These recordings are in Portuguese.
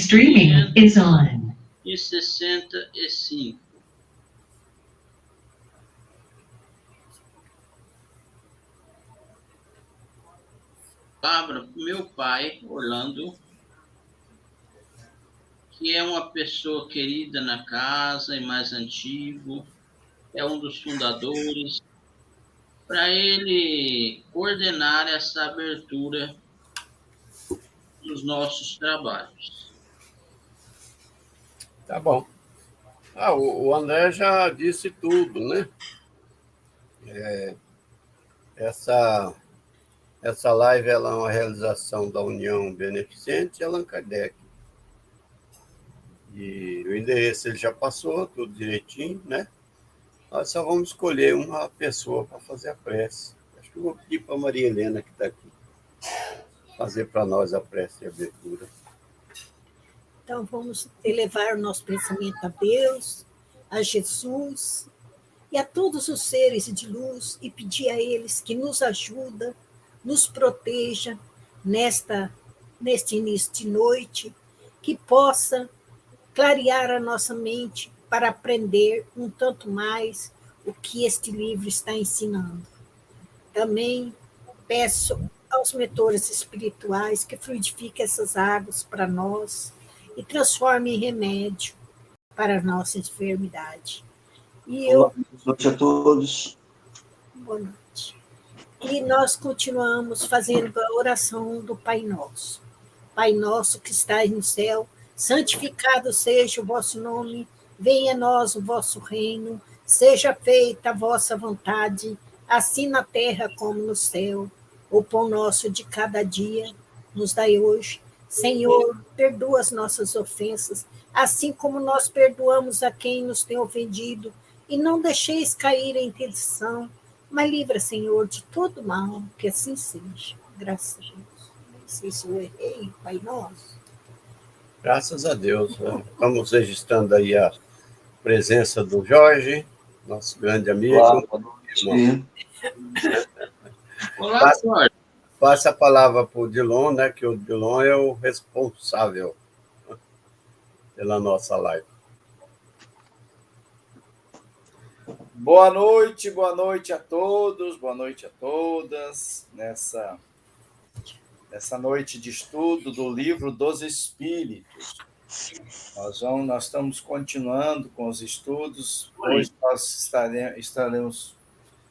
streaming is on. E 65. Palavra para meu pai, Orlando, que é uma pessoa querida na casa e mais antigo, é um dos fundadores, para ele coordenar essa abertura dos nossos trabalhos. Tá bom. O André já disse tudo, né? Essa live ela é uma realização da União Beneficente Allan Kardec. E o endereço ele já passou, tudo direitinho, né? Nós só vamos escolher uma pessoa para fazer a prece. Acho que eu vou pedir para a Maria Helena, que está aqui, fazer para nós a prece de abertura. Então, vamos elevar o nosso pensamento a Deus, a Jesus e a todos os seres de luz e pedir a eles que nos ajudem, nos proteja neste início de noite, que possa clarear a nossa mente para aprender um tanto mais o que este livro está ensinando. Também peço aos mentores espirituais que fluidifiquem essas águas para nós e transformem em remédio para a nossa enfermidade. Boa noite a todos. Boa noite. E nós continuamos fazendo a oração do Pai Nosso. Pai nosso que estais no céu, santificado seja o vosso nome, venha a nós o vosso reino, seja feita a vossa vontade, assim na terra como no céu. O pão nosso de cada dia nos dai hoje. Senhor, perdoa as nossas ofensas, assim como nós perdoamos a quem nos tem ofendido, e não deixeis cair em tentação, mas livra, Senhor, de todo mal, que assim seja. Graças a Deus. Não sei se eu errei, Pai Nosso. Graças a Deus. Estamos registrando aí a presença do Jorge, nosso grande amigo. Olá, boa noite. Olá, Jorge. Passa a palavra para o Dilon, né? Que o Dilon é o responsável pela nossa live. Boa noite a todos, boa noite a todas, nessa noite de estudo do Livro dos Espíritos. Nós estamos continuando com os estudos, hoje nós estaremos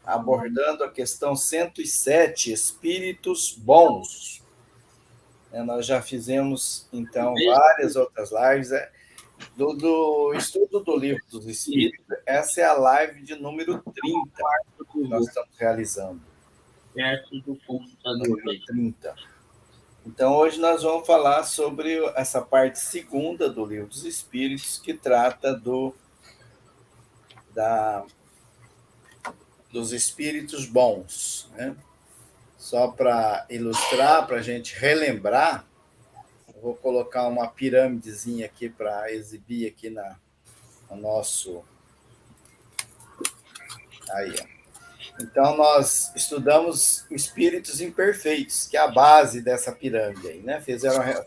abordando a questão 107, Espíritos Bons. Nós já fizemos, então, várias outras lives. Do estudo do Livro dos Espíritos, essa é a live de número 30 que nós estamos realizando. Perto do computador. Número 30. Então, hoje nós vamos falar sobre essa parte segunda do Livro dos Espíritos, que trata dos espíritos bons, né? Só para ilustrar, para a gente relembrar, eu vou colocar uma pirâmidezinha aqui para exibir aqui no nosso... Aí, ó. Então, nós estudamos espíritos imperfeitos, que é a base dessa pirâmide aí, né?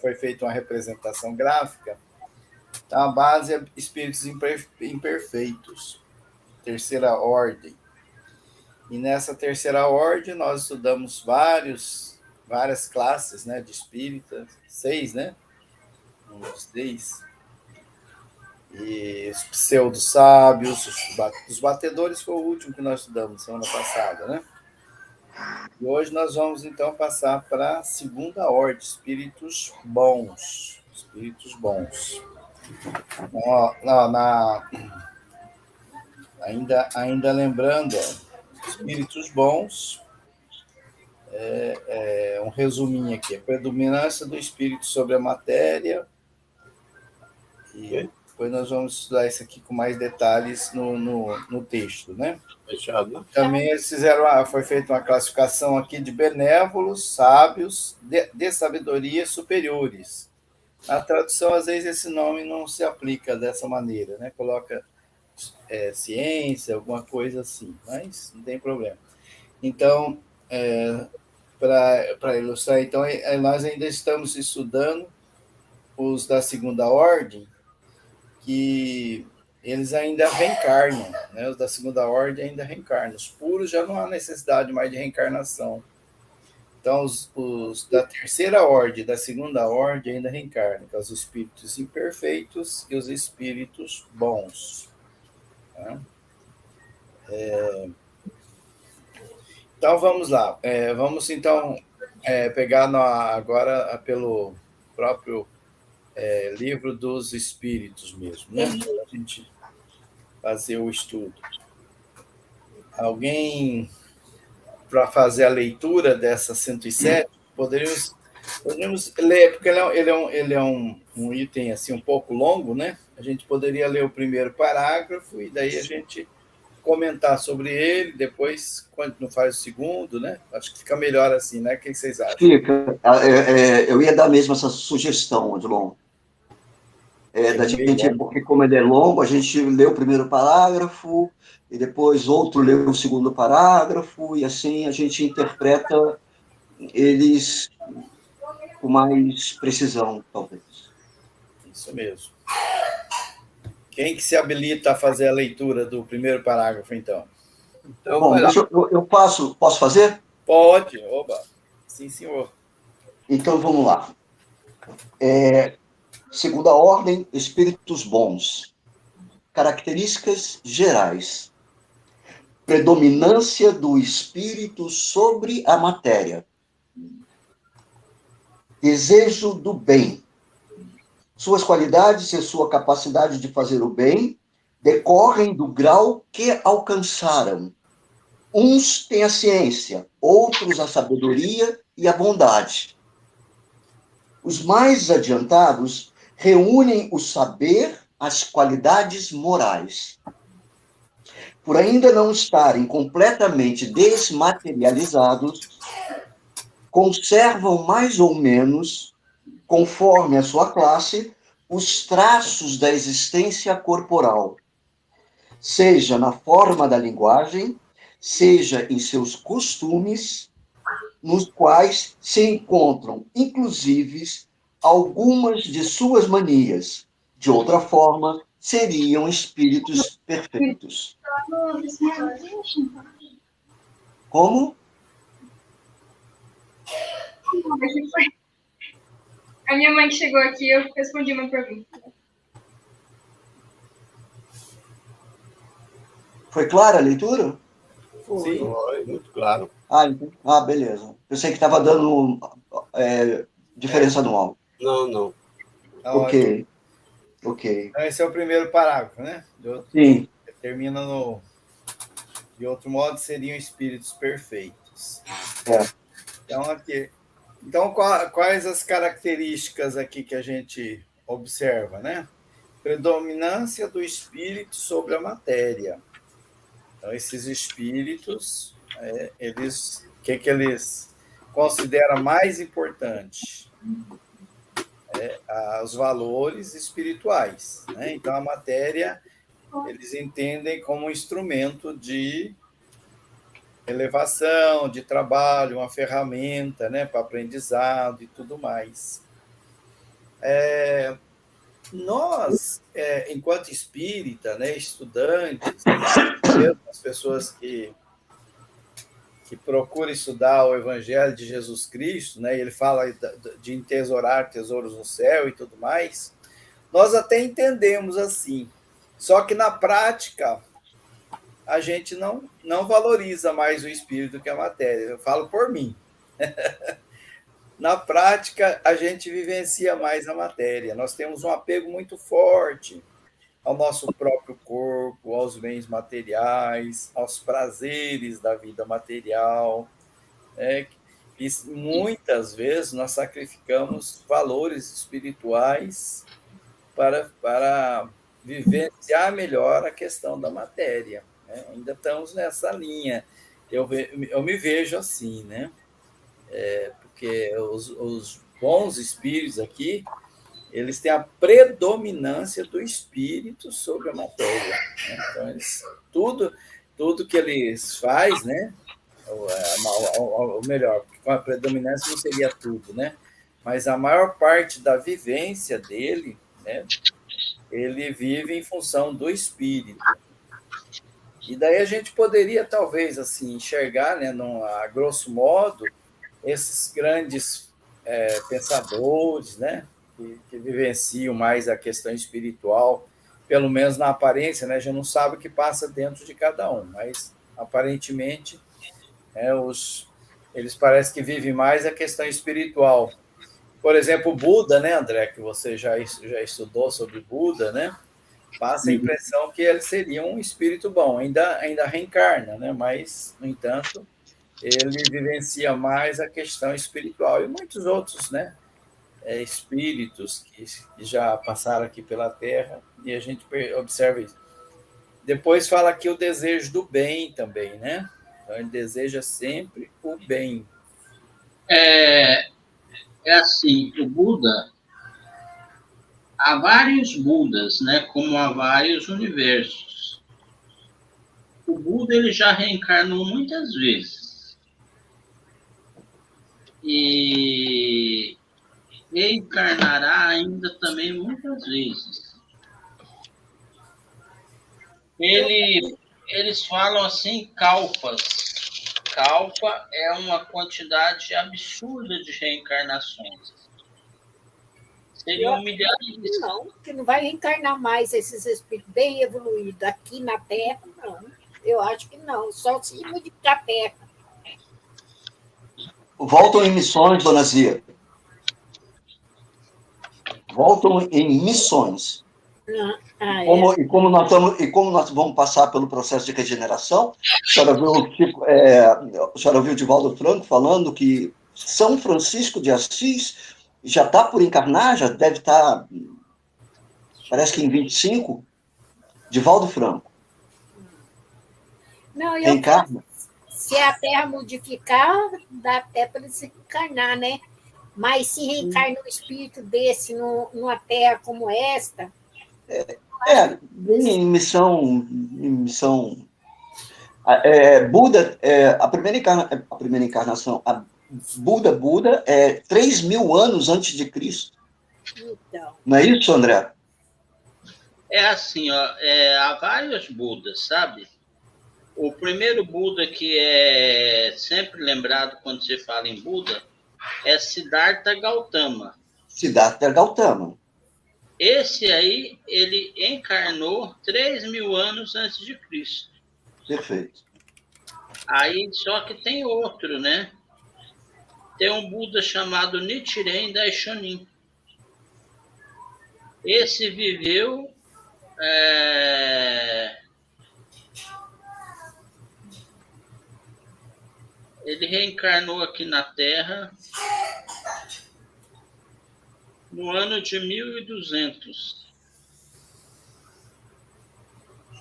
Foi feita uma representação gráfica. Então, a base é espíritos imperfeitos, terceira ordem. E nessa terceira ordem, nós estudamos várias classes, né, de espíritas, 6, né? 6. E os pseudo-sábios, os batedores foi o último que nós estudamos semana passada, né? E hoje nós vamos, então, passar para a segunda ordem, espíritos bons. Espíritos bons. Ainda lembrando, ó, espíritos bons, um resuminho aqui, a predominância do espírito sobre a matéria, e depois nós vamos estudar isso aqui com mais detalhes no texto, né? Fechado. Também eles foi feita uma classificação aqui de benévolos, sábios, de sabedoria superiores. Na tradução, às vezes, esse nome não se aplica dessa maneira, né? Coloca ciência, alguma coisa assim, mas não tem problema. Então, para ilustrar, então, nós ainda estamos estudando os da segunda ordem, que eles ainda reencarnam, né? Os da segunda ordem ainda reencarnam. Os puros já não há necessidade mais de reencarnação. Então, os da terceira ordem, da segunda ordem, ainda reencarnam, que são os espíritos imperfeitos e os espíritos bons. Tá? Então, vamos lá. Vamos, então, pegar agora pelo próprio livro dos espíritos mesmo, né? Para a gente fazer o estudo. Alguém, para fazer a leitura dessa 107, poderíamos ler, porque ele é um item assim, um pouco longo, né? A gente poderia ler o primeiro parágrafo e daí a gente comentar sobre ele, depois, quando não faz o segundo, né? Acho que fica melhor assim, né? O que vocês acham? Fica. Eu ia dar mesmo essa sugestão, Odilon. Da gente, porque como ele é longo, a gente lê o primeiro parágrafo e depois outro lê o segundo parágrafo e assim a gente interpreta eles com mais precisão, talvez. Isso mesmo. Quem que se habilita a fazer a leitura do primeiro parágrafo, então? Bom, eu posso fazer? Pode, oba. Sim, senhor. Então, vamos lá. Segunda ordem, espíritos bons. Características gerais. Predominância do espírito sobre a matéria. Desejo do bem. Suas qualidades e sua capacidade de fazer o bem decorrem do grau que alcançaram. Uns têm a ciência, outros a sabedoria e a bondade. Os mais adiantados reúnem o saber, as qualidades morais. Por ainda não estarem completamente desmaterializados, conservam mais ou menos, conforme a sua classe, os traços da existência corporal, seja na forma da linguagem, seja em seus costumes, nos quais se encontram, inclusive, algumas de suas manias. De outra forma, seriam espíritos perfeitos. Como? A minha mãe que chegou aqui, eu respondi uma pergunta. Foi clara a leitura? Sim, foi muito claro. Beleza. Eu sei que estava dando diferença no áudio. Não. Ok. Então, esse é o primeiro parágrafo, né? Sim. Termina no... De outro modo, seriam espíritos perfeitos. Então, aqui... Então, quais as características aqui que a gente observa, né? Predominância do espírito sobre a matéria. Então, esses espíritos, o que eles consideram mais importante? Os valores espirituais, né? Então, a matéria, eles entendem como um instrumento de elevação, de trabalho, uma ferramenta, né, para aprendizado e tudo mais. Nós, enquanto espírita, né, estudantes, mesmo as pessoas que procuram estudar o Evangelho de Jesus Cristo, né, ele fala de entesourar tesouros no céu e tudo mais, nós até entendemos assim, só que na prática a gente não valoriza mais o espírito que a matéria. Eu falo por mim. Na prática, a gente vivencia mais a matéria. Nós temos um apego muito forte ao nosso próprio corpo, aos bens materiais, aos prazeres da vida material. E muitas vezes nós sacrificamos valores espirituais para vivenciar melhor a questão da matéria. Ainda estamos nessa linha. Eu me vejo assim, né? Porque os bons espíritos aqui, eles têm a predominância do espírito sobre a matéria. Né? Então, tudo que eles fazem, né? Ou melhor, com a predominância não seria tudo, né? mas a maior parte da vivência dele, né, ele vive em função do espírito. E daí a gente poderia, talvez, assim, enxergar, né, a grosso modo, esses grandes pensadores, né, que vivenciam mais a questão espiritual, pelo menos na aparência, né, a gente não sabe o que passa dentro de cada um, mas aparentemente eles parecem que vivem mais a questão espiritual. Por exemplo, o Buda, né, André, que você já estudou sobre Buda, né, passa a impressão que ele seria um espírito bom, ainda reencarna, né, mas, no entanto, ele vivencia mais a questão espiritual. E muitos outros, né, espíritos que já passaram aqui pela Terra, e a gente observa isso. Depois fala aqui o desejo do bem também, né? Então, ele deseja sempre o bem. É assim, o Buda, há vários Budas, né? Como há vários universos. O Buda, ele já reencarnou muitas vezes. E reencarnará ainda também muitas vezes. Eles falam assim, kalpas. Kalpa é uma quantidade absurda de reencarnações. Seriam milhares de... Não, que não vai reencarnar mais esses espíritos bem evoluídos aqui na Terra, não. Eu acho que não, só se ir para a Terra. Voltam em missões, dona Zia. Voltam em missões. E como nós vamos passar pelo processo de regeneração, a senhora ouviu o Divaldo Franco falando que São Francisco de Assis já está por encarnar, já deve estar, parece que em 25, Divaldo Franco. Não, reencarna. Se a Terra modificar, dá até para ele se encarnar, né? Mas se reencarna um espírito desse numa Terra como esta... em missão Buda, a primeira encarnação, Buda é 3.000 anos antes de Cristo. Então. Não é isso, André? É assim, ó, há vários Budas, sabe? O primeiro Buda que é sempre lembrado quando se fala em Buda é Siddhartha Gautama. Siddhartha Gautama. Esse aí, ele encarnou 3.000 anos antes de Cristo. Perfeito. Aí, só que tem outro, né? Tem um Buda chamado Nichiren Daishonin. Esse viveu... Ele reencarnou aqui na Terra no ano de 1200.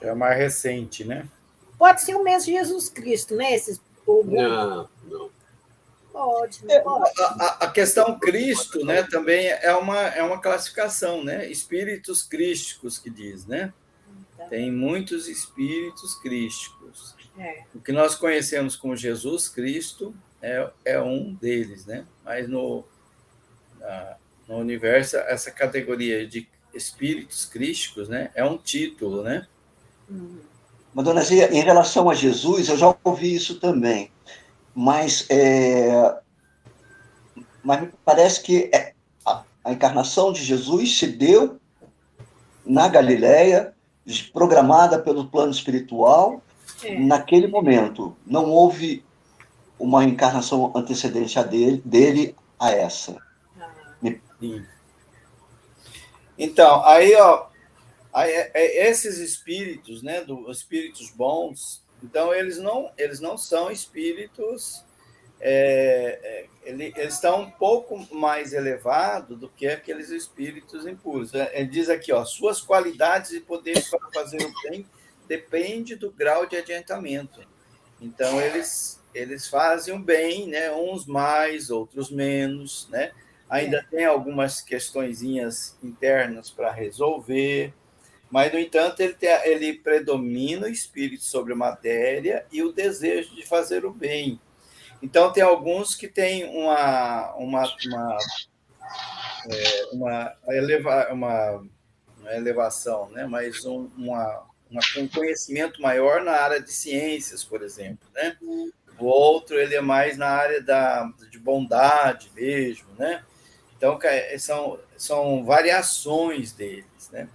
Já é mais recente, né? Pode ser o mesmo Jesus Cristo, né? Não. Pode. A questão Cristo, né, também é uma classificação, né? Espíritos crísticos, que diz, né? Tem muitos espíritos crísticos. O que nós conhecemos como Jesus Cristo é um deles, né? Mas no universo, essa categoria de espíritos crísticos, né, é um título, né? Mas, dona Zia, em relação a Jesus, eu já ouvi isso também, mas parece que a encarnação de Jesus se deu na Galileia, programada pelo plano espiritual, naquele momento. Não houve uma encarnação antecedente dele a essa. Sim. Então, aí, esses espíritos, né, espíritos bons, então eles não são espíritos, eles estão um pouco mais elevados do que aqueles espíritos impuros. Ele diz aqui, suas qualidades e poderes para fazer o bem depende do grau de adiantamento. Então, eles fazem o bem, né, uns mais, outros menos, né? Ainda tem algumas questõezinhas internas para resolver, mas, no entanto, ele predomina o espírito sobre a matéria e o desejo de fazer o bem. Então, tem alguns que têm uma elevação, né? Mas um conhecimento maior na área de ciências, por exemplo, né? O outro, ele é mais na área de bondade mesmo, né? Então, são variações deles, né?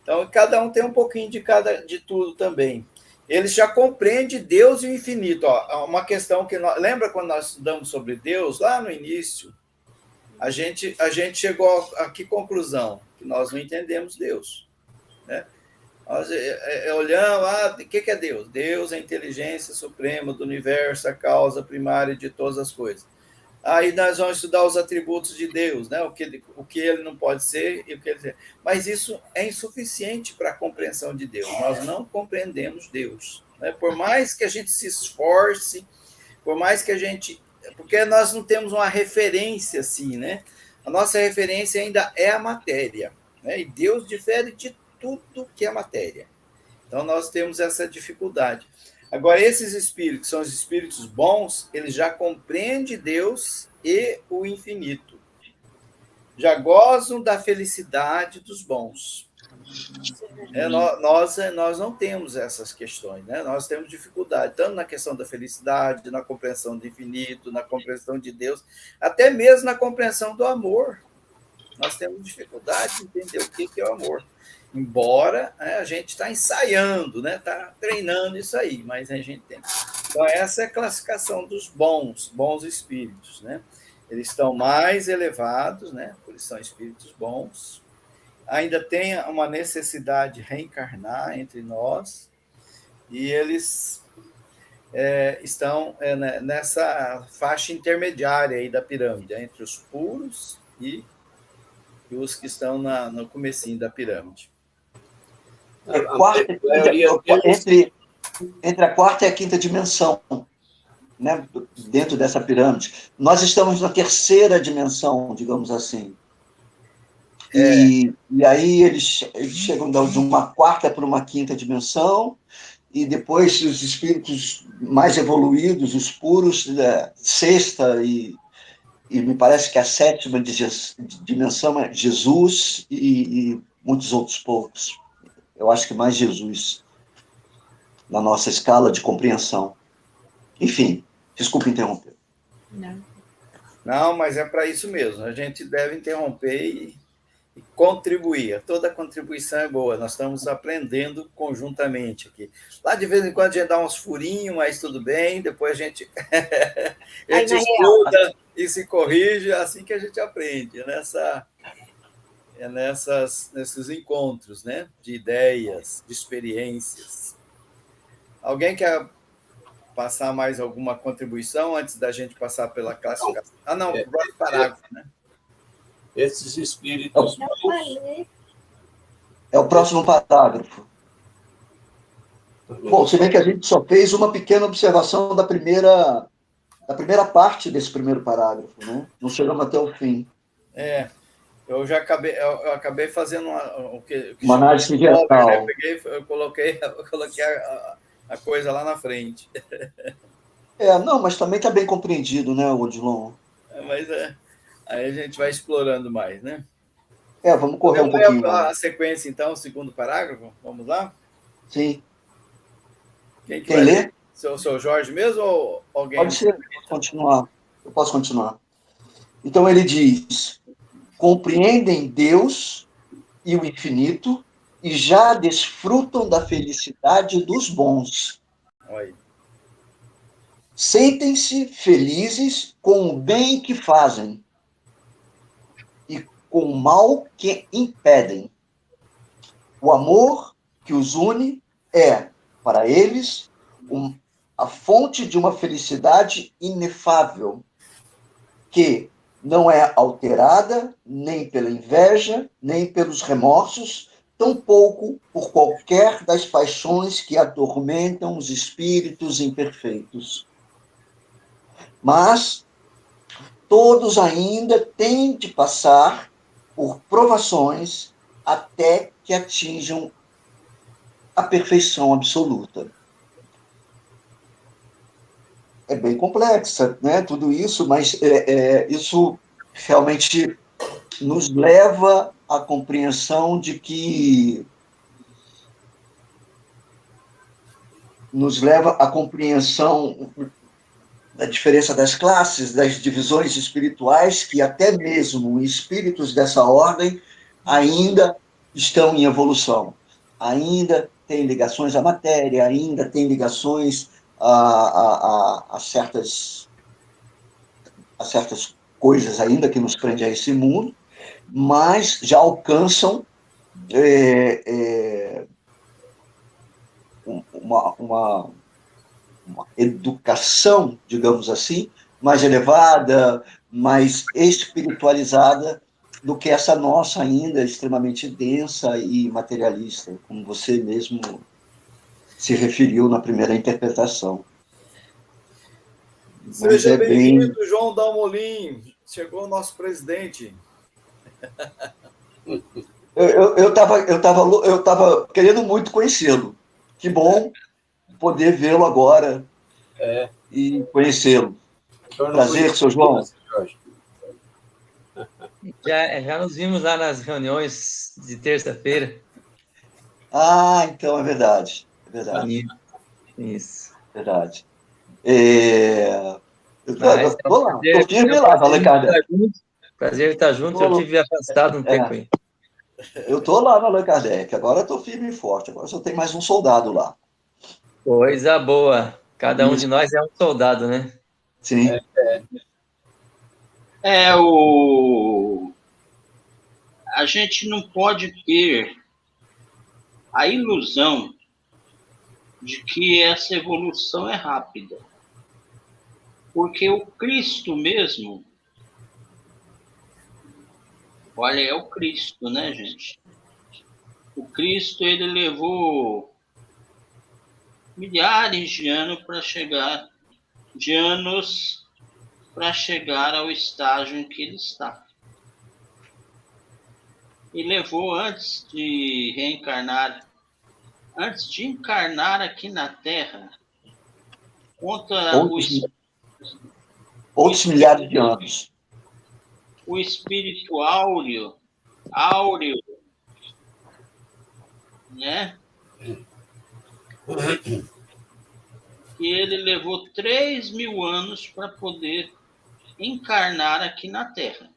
Então, cada um tem um pouquinho de tudo também. Eles já compreendem Deus e o infinito. Ó, uma questão que lembra quando nós estudamos sobre Deus, lá no início, a gente chegou a que conclusão? Que nós não entendemos Deus, né? Nós olhamos, o que é Deus? Deus é a inteligência suprema do universo, a causa primária de todas as coisas. Aí nós vamos estudar os atributos de Deus, né? O que ele não pode ser e o que ele... Mas isso é insuficiente para a compreensão de Deus. Nós não compreendemos Deus, né? Por mais que a gente se esforce, por mais que a gente... Porque nós não temos uma referência assim, né? A nossa referência ainda é a matéria, né? E Deus difere de tudo que é matéria. Então nós temos essa dificuldade. Agora, esses espíritos, que são os espíritos bons, eles já compreendem Deus e o infinito. Já gozam da felicidade dos bons. Nós não temos essas questões, né? Nós temos dificuldade, tanto na questão da felicidade, na compreensão do infinito, na compreensão de Deus, até mesmo na compreensão do amor. Nós temos dificuldade de entender o que é o amor. Embora a gente está ensaiando, né? Está treinando isso aí, mas a gente tem. Então, essa é a classificação dos bons espíritos, né? Eles estão mais elevados, né? Eles são espíritos bons. Ainda tem uma necessidade de reencarnar entre nós, e eles estão nessa faixa intermediária aí da pirâmide, entre os puros e os que estão no comecinho da pirâmide. Entre a quarta e a quinta dimensão, né, dentro dessa pirâmide. Nós estamos na terceira dimensão, digamos assim. E aí eles chegam de uma quarta para uma quinta dimensão, e depois os espíritos mais evoluídos, os puros, sexta e me parece que a sétima dimensão é Jesus e muitos outros poucos. Eu acho que mais Jesus, na nossa escala de compreensão. Enfim, desculpe interromper. Não, mas é para isso mesmo. A gente deve interromper e contribuir. Toda contribuição é boa. Nós estamos aprendendo conjuntamente aqui. Lá, de vez em quando, a gente dá uns furinhos, mas tudo bem. Depois a gente estuda e se corrige. É assim que a gente aprende. Nesses encontros, né? De ideias, de experiências. Alguém quer passar mais alguma contribuição antes da gente passar pela classificação? Não, o próximo parágrafo, né? Esses espíritos... É o próximo parágrafo. Bom, se bem que a gente só fez uma pequena observação da primeira parte desse primeiro parágrafo, né? Não chegamos até o fim. Eu acabei fazendo uma análise geral. Né? Eu coloquei a coisa lá na frente. Não, mas também está bem compreendido, né, Odilon? Mas aí a gente vai explorando mais, né? Vamos correr um pouquinho. A sequência, então, o segundo parágrafo? Vamos lá? Sim. Quem lê? O seu Jorge mesmo ou alguém? Pode ser, continuar. Eu posso continuar. Então ele diz: compreendem Deus e o infinito e já desfrutam da felicidade dos bons. Oi. Sentem-se felizes com o bem que fazem e com o mal que impedem. O amor que os une é, para eles, a fonte de uma felicidade inefável, que não é alterada nem pela inveja, nem pelos remorsos, tampouco por qualquer das paixões que atormentam os espíritos imperfeitos. Mas todos ainda têm de passar por provações até que atinjam a perfeição absoluta. É bem complexa, né, tudo isso, mas isso realmente nos leva à compreensão de que da diferença das classes, das divisões espirituais, que até mesmo espíritos dessa ordem ainda estão em evolução, ainda têm ligações à matéria, ainda têm ligações a certas coisas ainda que nos prendem a esse mundo, mas já alcançam uma educação, digamos assim, mais elevada, mais espiritualizada do que essa nossa ainda extremamente densa e materialista, como você mesmo se referiu na primeira interpretação. Seja bem-vindo, João Dalmolin. Chegou o nosso presidente. Eu estava querendo muito conhecê-lo. Que bom poder vê-lo agora e conhecê-lo. Prazer, seu João. Já nos vimos lá nas reuniões de terça-feira. Ah, então é verdade. É verdade. Isso. Verdade. Estou lá, estou firme lá, Allan Kardec. Prazer estar junto, eu tive afastado um tempo aí. Eu estou lá no Allan Kardec, agora estou firme e forte, agora só tem mais um soldado lá. Coisa boa. Cada um de nós é um soldado, né? Sim. A gente não pode ter a ilusão de que essa evolução é rápida. Porque o Cristo mesmo, olha, é o Cristo, né, gente? O Cristo, ele levou milhares de anos para chegar ao estágio em que ele está. E levou antes de encarnar aqui na Terra, outros milhares de anos. O espírito áureo, né? E ele levou 3.000 anos para poder encarnar aqui na Terra.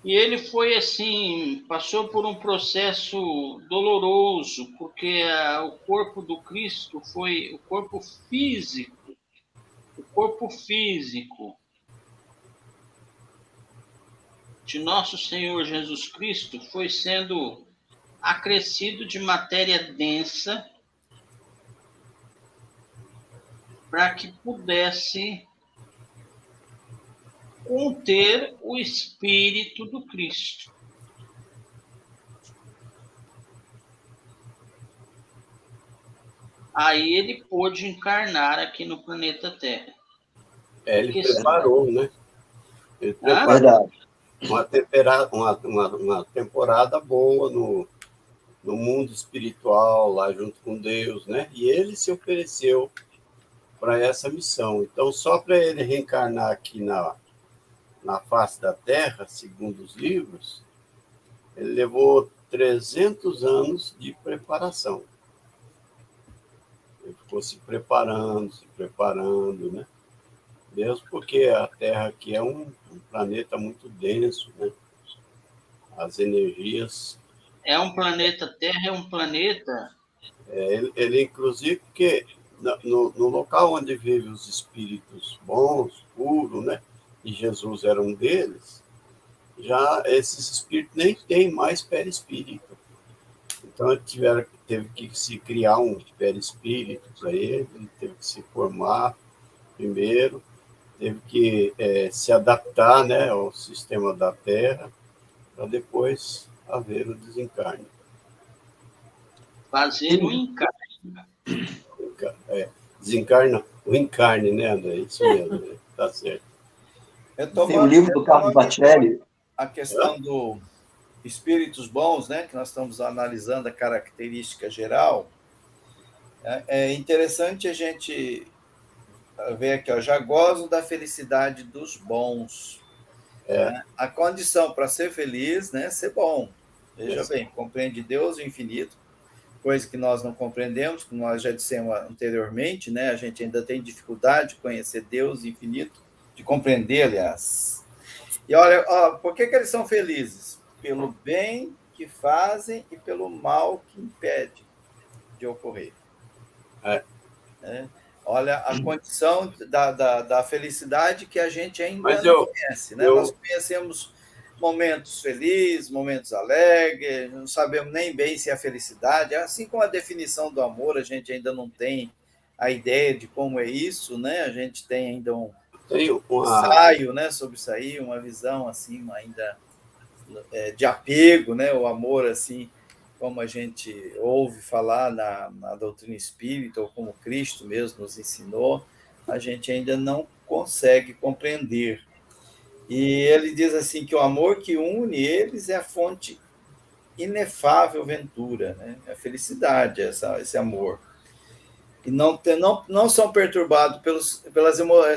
E ele foi assim, passou por um processo doloroso, porque o corpo do Cristo foi o corpo físico. O corpo físico de nosso Senhor Jesus Cristo foi sendo acrescido de matéria densa para que pudesse conter o Espírito do Cristo. Aí ele pôde encarnar aqui no planeta Terra. Ele preparou, né? Ele preparou uma temporada boa no mundo espiritual, lá junto com Deus, né? E ele se ofereceu para essa missão. Então, só para ele reencarnar aqui na face da Terra, segundo os livros, ele levou 300 anos de preparação. Ele ficou se preparando, né? Mesmo porque a Terra aqui é um planeta muito denso, né? As energias... Terra é um planeta... Ele inclusive, porque no local onde vivem os espíritos bons, puros, né? E Jesus era um deles, já esses espíritos nem têm mais perispírito. Então, teve que se criar um perispírito para ele teve que se formar primeiro, teve que se adaptar, né, ao sistema da Terra, para depois haver o desencarne. Fazer o encarne. Desencarna, o encarne, né, André? Isso mesmo, né? Tá certo. Tem o livro do Carlos Bacelli. A questão do espíritos bons, né, que nós estamos analisando a característica geral. É interessante a gente ver aqui, ó, já gozo da felicidade dos bons. A condição para ser feliz, né, é ser bom. Veja bem, compreende Deus o infinito, coisa que nós não compreendemos, como nós já dissemos anteriormente, né, a gente ainda tem dificuldade de conhecer Deus infinito, de compreender, aliás. E olha, por que eles são felizes? Pelo bem que fazem e pelo mal que impede de ocorrer. Olha a condição da felicidade que a gente ainda não conhece. Né? Nós conhecemos momentos felizes, momentos alegres, não sabemos nem bem se é felicidade. Assim como a definição do amor, a gente ainda não tem a ideia de como é isso, né? A gente tem ainda um ensaio, né, sobre isso aí, uma visão assim ainda de apego, né? O amor, assim, como a gente ouve falar na doutrina espírita, ou como Cristo mesmo nos ensinou, a gente ainda não consegue compreender. E ele diz assim que o amor que une eles é a fonte inefável ventura, né? A felicidade, esse amor. E não são perturbados pelos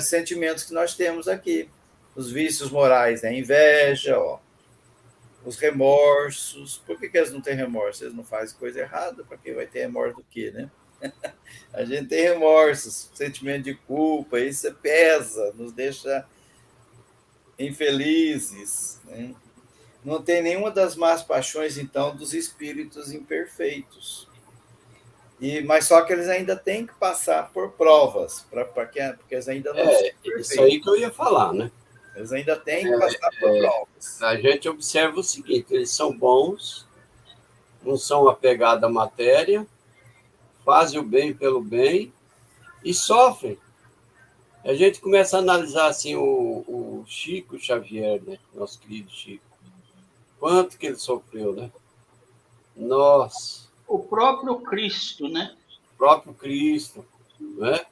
sentimentos que nós temos aqui. Os vícios morais, né? A inveja, os remorsos. Por que eles não têm remorso? Eles não fazem coisa errada, para quem vai ter remorso do quê, né? A gente tem remorsos, sentimento de culpa, isso pesa, nos deixa infelizes, né? Não tem nenhuma das más paixões, então, dos espíritos imperfeitos. Mas só que eles ainda têm que passar por provas, porque eles ainda não são perfeitos. Isso aí que eu ia falar, né? Eles ainda têm que passar por provas. A gente observa o seguinte, eles são bons, não são apegados à matéria, fazem o bem pelo bem e sofrem. A gente começa a analisar assim o Chico Xavier, né? Nosso querido Chico. Quanto que ele sofreu, né? Nossa. O próprio Cristo, né? O próprio Cristo, né?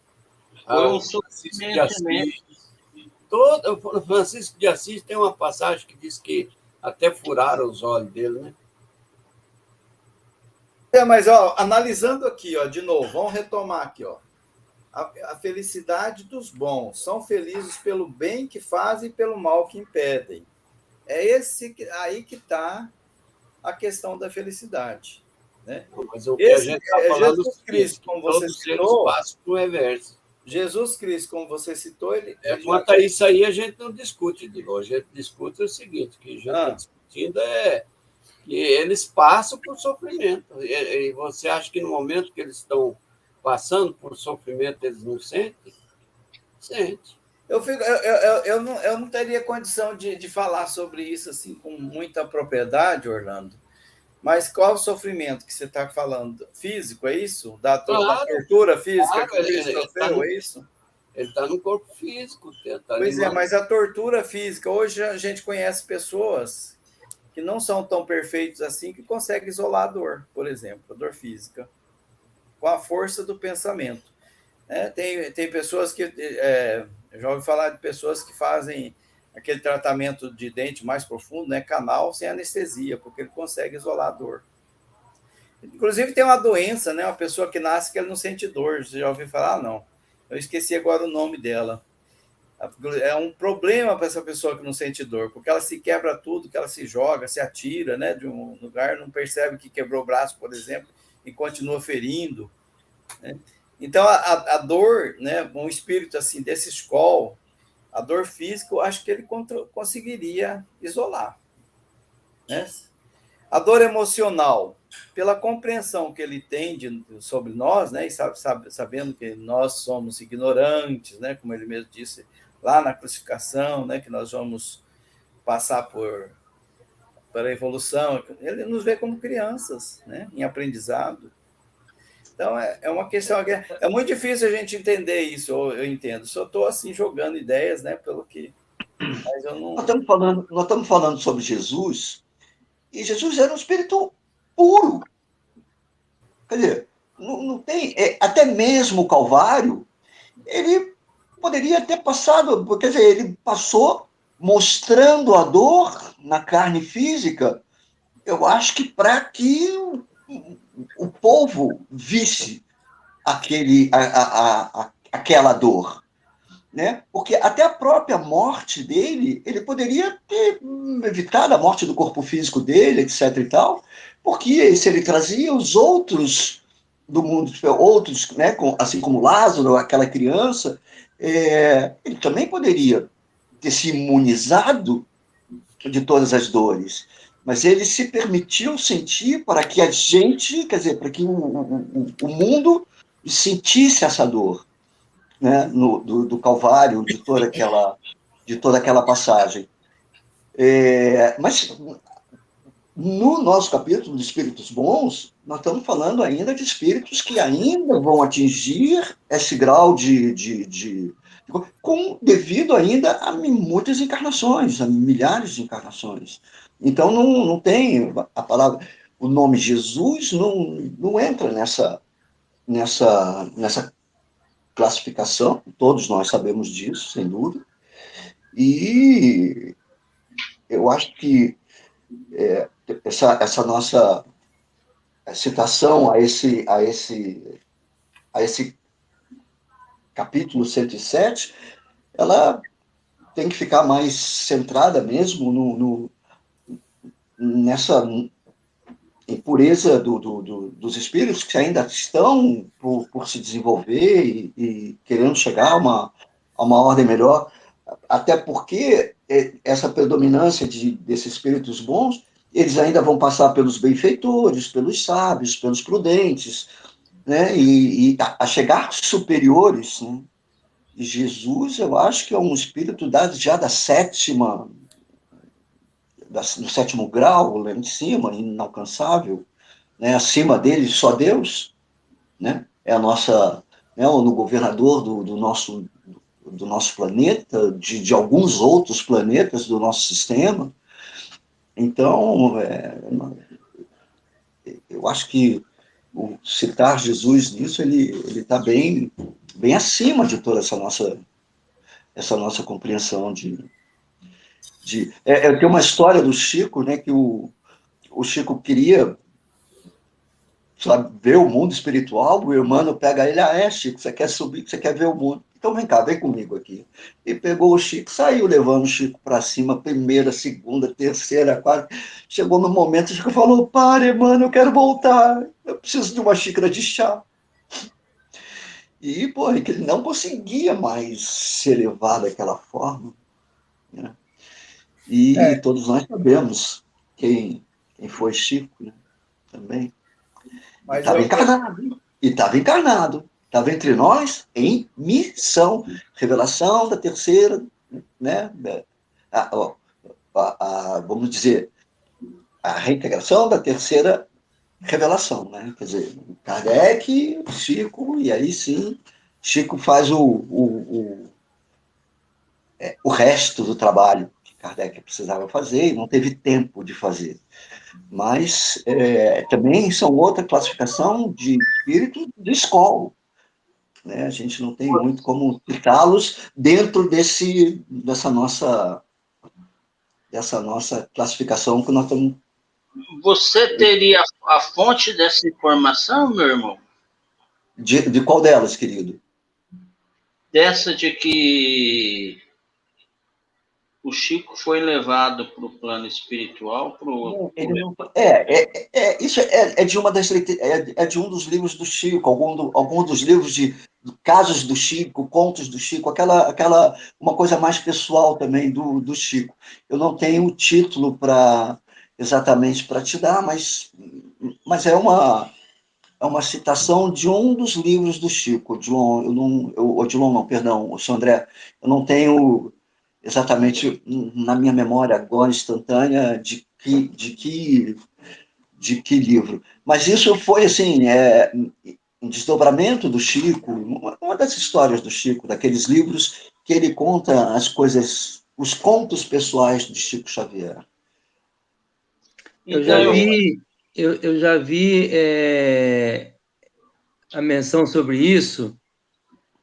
Foi um Francisco de Assis. O Francisco de Assis tem uma passagem que diz que até furaram os olhos dele, né? Mas, analisando aqui, de novo, vamos retomar aqui, a felicidade dos bons. São felizes pelo bem que fazem e pelo mal que impedem. É aí que está a questão da felicidade. Né? Mas o que a gente está falando Jesus Cristo, como você citou, o reverso. Jesus Cristo, como você citou, ele quanto a isso aí, a gente não discute, a gente discute o seguinte, que a gente está discutindo que eles passam por sofrimento. E você acha que no momento que eles estão passando por sofrimento, eles não sentem? Sente. Eu não teria condição de falar sobre isso assim com muita propriedade, Orlando. Mas qual o sofrimento que você está falando? Físico, é isso? Da tortura física que ele sofreu, é isso? Ele está no corpo físico. Pois é, mas a tortura física, hoje a gente conhece pessoas que não são tão perfeitos assim, que conseguem isolar a dor, por exemplo, a dor física, com a força do pensamento. Tem pessoas que... eu já ouvi falar de pessoas que fazem aquele tratamento de dente mais profundo, né, canal, sem anestesia, porque ele consegue isolar a dor. Inclusive, tem uma doença, né, uma pessoa que nasce que ele não sente dor. Você já ouviu falar? Não. Eu esqueci agora o nome dela. É um problema para essa pessoa que não sente dor, porque ela se quebra tudo, que ela se joga, se atira, né, de um lugar, não percebe que quebrou o braço, por exemplo, e continua ferindo. Né? Então, a dor, né, um espírito assim desse escol, a dor física, eu acho que ele conseguiria isolar. Né? A dor emocional, pela compreensão que ele tem sobre nós, né, e sabendo que nós somos ignorantes, né, como ele mesmo disse lá na crucificação, né, que nós vamos passar por a evolução, ele nos vê como crianças, né, em aprendizado. Então, é uma questão... É muito difícil a gente entender isso, eu entendo. Só estou, assim, jogando ideias, né, pelo que... Mas eu não... Nós estamos falando sobre Jesus, e Jesus era um espírito puro. Quer dizer, não tem... até mesmo o Calvário, ele poderia ter passado... Quer dizer, ele passou mostrando a dor na carne física, eu acho que para que o povo visse aquela dor. né? Porque até a própria morte dele, ele poderia ter evitado a morte do corpo físico dele, etc. e tal, porque se ele trazia os outros do mundo, outros, né, assim como Lázaro, aquela criança, ele também poderia ter se imunizado de todas as dores, mas ele se permitiu sentir para que a gente, quer dizer, para que o mundo sentisse essa dor, né, do Calvário, de toda aquela passagem. Mas no nosso capítulo de espíritos bons, nós estamos falando ainda de espíritos que ainda vão atingir esse grau devido ainda a muitas encarnações, a milhares de encarnações. Então não tem a palavra, o nome Jesus não entra nessa classificação, todos nós sabemos disso, sem dúvida, e eu acho que essa nossa citação a esse capítulo 107, ela tem que ficar mais centrada mesmo nessa impureza dos espíritos que ainda estão por se desenvolver e querendo chegar a uma ordem melhor, até porque essa predominância desses espíritos bons, eles ainda vão passar pelos benfeitores, pelos sábios, pelos prudentes, né? E a chegar superiores, né? E Jesus, eu acho que é um espírito já do sétimo grau, lá em cima, inalcançável, né? Acima dele só Deus, né? É a nossa, né? O governador do nosso planeta, de alguns outros planetas do nosso sistema. Então, eu acho que citar Jesus nisso, ele está bem acima de toda essa nossa compreensão tem uma história do Chico, né, que o Chico queria, sabe, ver o mundo espiritual, o irmão pega ele, Chico, você quer subir, você quer ver o mundo. Então vem cá, vem comigo aqui. E pegou o Chico, saiu levando o Chico para cima, primeira, segunda, terceira, quarta. Chegou no momento, o Chico falou, pare, mano, eu quero voltar, eu preciso de uma xícara de chá. E, pô, ele não conseguia mais se elevar daquela forma, né? E todos nós sabemos quem foi Chico, né? Também. Estava encarnado. Estava entre nós em missão. Revelação da terceira, né? Vamos dizer, a reintegração da terceira revelação, né? Quer dizer, Kardec, Chico, e aí sim, Chico faz o resto do trabalho que Kardec precisava fazer e não teve tempo de fazer. Mas também são outra classificação de espírito de escola, né? A gente não tem muito como citá-los dentro dessa nossa classificação que nós estamos. Você teria a fonte dessa informação, meu irmão? De qual delas, querido? Dessa de que o Chico foi levado para o plano espiritual, isso é de uma de um dos livros do Chico, algum dos livros de casos do Chico, contos do Chico, uma coisa mais pessoal também do Chico. Eu não tenho o título exatamente para te dar, mas é uma citação de um dos livros do Chico, Odilon, perdão, o senhor André, eu não tenho exatamente na minha memória agora instantânea de que livro. Mas isso foi, assim, um desdobramento do Chico, uma das histórias do Chico, daqueles livros que ele conta as coisas, os contos pessoais de Chico Xavier. Eu já vi a menção sobre isso,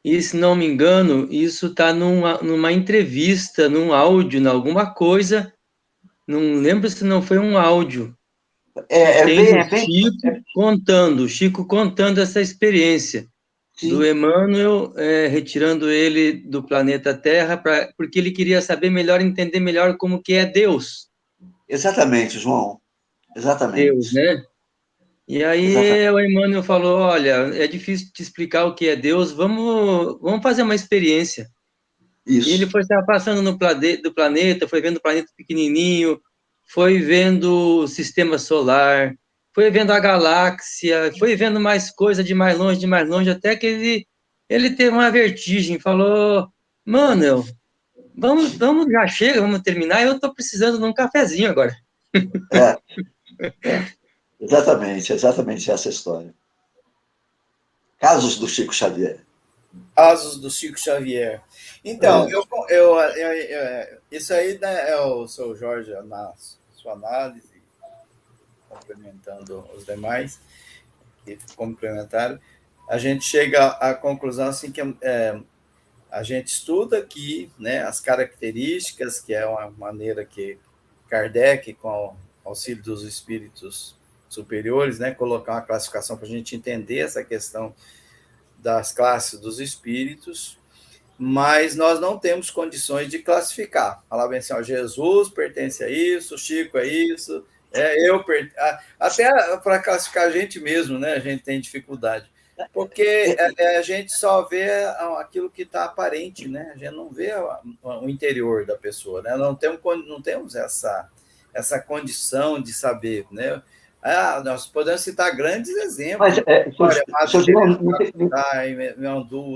e, se não me engano, isso está numa entrevista, num áudio, em alguma coisa, não lembro se não foi um áudio. Tem o Chico contando essa experiência. do Emmanuel, retirando ele do planeta Terra, porque ele queria saber melhor, entender melhor como que é Deus. Exatamente, João. Exatamente. Deus, né? E aí Exatamente. o Emmanuel falou, olha, é difícil te explicar o que é Deus, vamos fazer uma experiência. Isso. E ele foi se passando do planeta, foi vendo o planeta pequenininho, foi vendo o sistema solar, foi vendo a galáxia, foi vendo mais coisa de mais longe, até que ele teve uma vertigem, falou, mano, vamos, já chega, vamos terminar, eu estou precisando de um cafezinho agora. Exatamente essa história. Casos do Chico Xavier. Casos do Chico Xavier. Então, isso aí, né, é o seu Jorge, na sua análise, complementando os demais, que complementaram, a gente chega à conclusão assim que a gente estuda aqui, né, as características, que é uma maneira que Kardec, com o auxílio dos espíritos superiores, né, colocar uma classificação para a gente entender essa questão das classes dos espíritos, mas nós não temos condições de classificar. Falar bem assim, ó, Jesus pertence a isso, Chico é isso, até para classificar a gente mesmo, né, a gente tem dificuldade, porque a gente só vê aquilo que está aparente, né, a gente não vê o interior da pessoa, né, não temos essa condição de saber, né. Nós podemos citar grandes exemplos.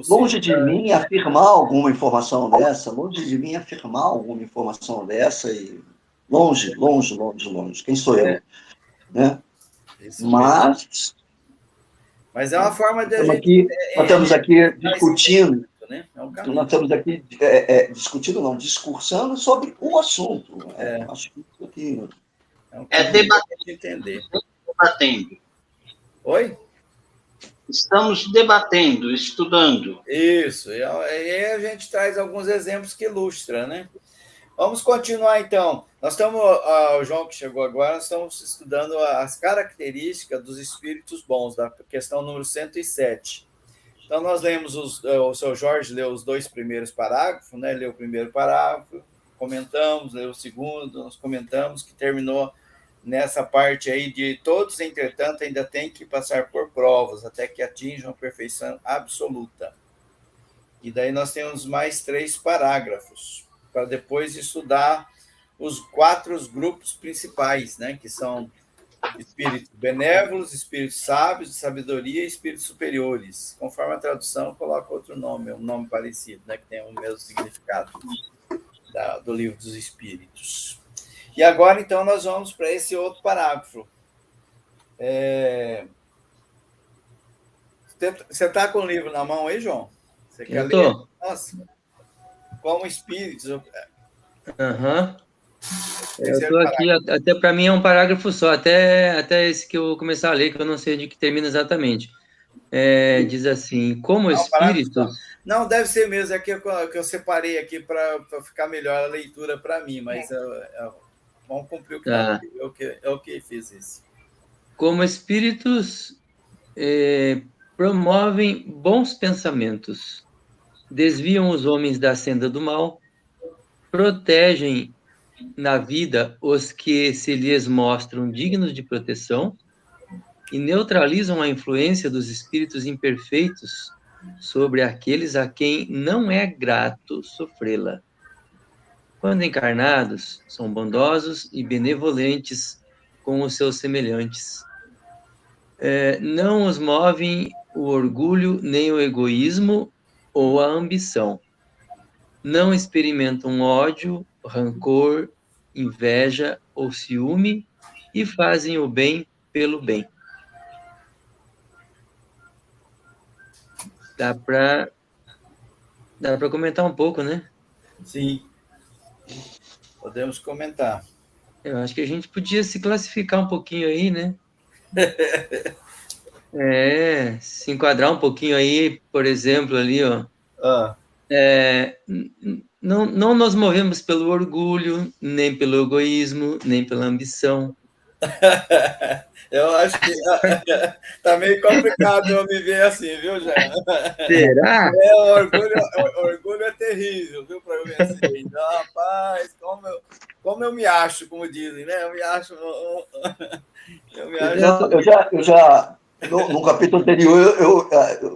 Longe de mim afirmar alguma informação dessa, e longe. Quem sou eu? Né? Mas é uma forma de nós estamos aqui discutindo. Né? Nós estamos aqui discursando sobre o assunto. Acho que isso aqui. Debatendo. Oi? Estamos debatendo, estudando. Isso. E aí a gente traz alguns exemplos que ilustram, né? Vamos continuar, então. Nós estamos, o João que chegou agora, nós estamos estudando as características dos espíritos bons, da questão número 107. Então, nós lemos, o seu Jorge leu os 2 primeiros parágrafos, né? Leu o primeiro parágrafo, comentamos, leu o segundo, nós comentamos que terminou nessa parte aí de todos, entretanto, ainda têm que passar por provas até que atinjam a perfeição absoluta. E daí nós temos mais 3 parágrafos, para depois estudar os 4 grupos principais, né, que são espíritos benévolos, espíritos sábios, de sabedoria e espíritos superiores. Conforme a tradução, coloca outro nome, um nome parecido, né, que tem o mesmo significado do Livro dos Espíritos. E agora, então, nós vamos para esse outro parágrafo. Você está com o livro na mão aí, João? Você quer ler? Nossa, como espíritos. Aham. Eu estou aqui, até para mim é um parágrafo só, até esse que eu vou começar a ler, que eu não sei onde que termina exatamente. Diz assim, como espíritos... Não, deve ser mesmo, é que eu separei aqui para ficar melhor a leitura para mim, mas vamos cumprir o que eu que fiz isso. Como espíritos promovem bons pensamentos, desviam os homens da senda do mal, protegem na vida os que se lhes mostram dignos de proteção e neutralizam a influência dos espíritos imperfeitos sobre aqueles a quem não é grato sofrê-la. Quando encarnados, são bondosos e benevolentes com os seus semelhantes. Não os movem o orgulho nem o egoísmo ou a ambição. Não experimentam ódio, rancor, inveja ou ciúme e fazem o bem pelo bem. Dá para comentar um pouco, né? Sim. Podemos comentar. Eu acho que a gente podia se classificar um pouquinho aí, né? Se enquadrar um pouquinho aí, por exemplo, ali, ó. Não nos movemos pelo orgulho, nem pelo egoísmo, nem pela ambição. Eu acho que tá meio complicado eu me ver assim, viu, Jair? Será? O orgulho é terrível, viu, para eu ver assim. Então, rapaz, como eu me acho, como dizem, né? Eu me acho. Eu já no capítulo anterior,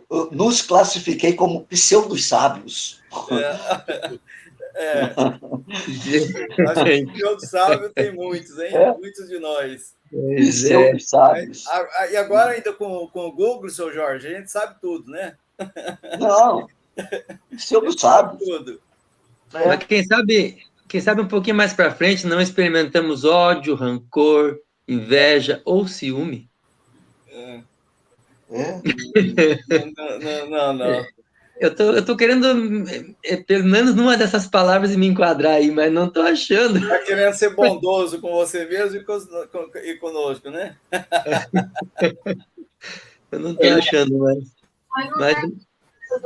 eu nos classifiquei como pseudo-sábios. Acho que pseudo sábio tem muitos, hein? Muitos de nós. Pseudo-sábios. E agora, ainda com o Google, seu Jorge, a gente sabe tudo, né? Não, pseudo-sábios. Tudo. Mas quem sabe um pouquinho mais para frente não experimentamos ódio, rancor, inveja ou ciúme. Não. Eu tô querendo, pelo menos numa dessas palavras, me enquadrar aí, mas não tô achando. Tá querendo ser bondoso com você mesmo e conosco, né? Eu não tô achando, mas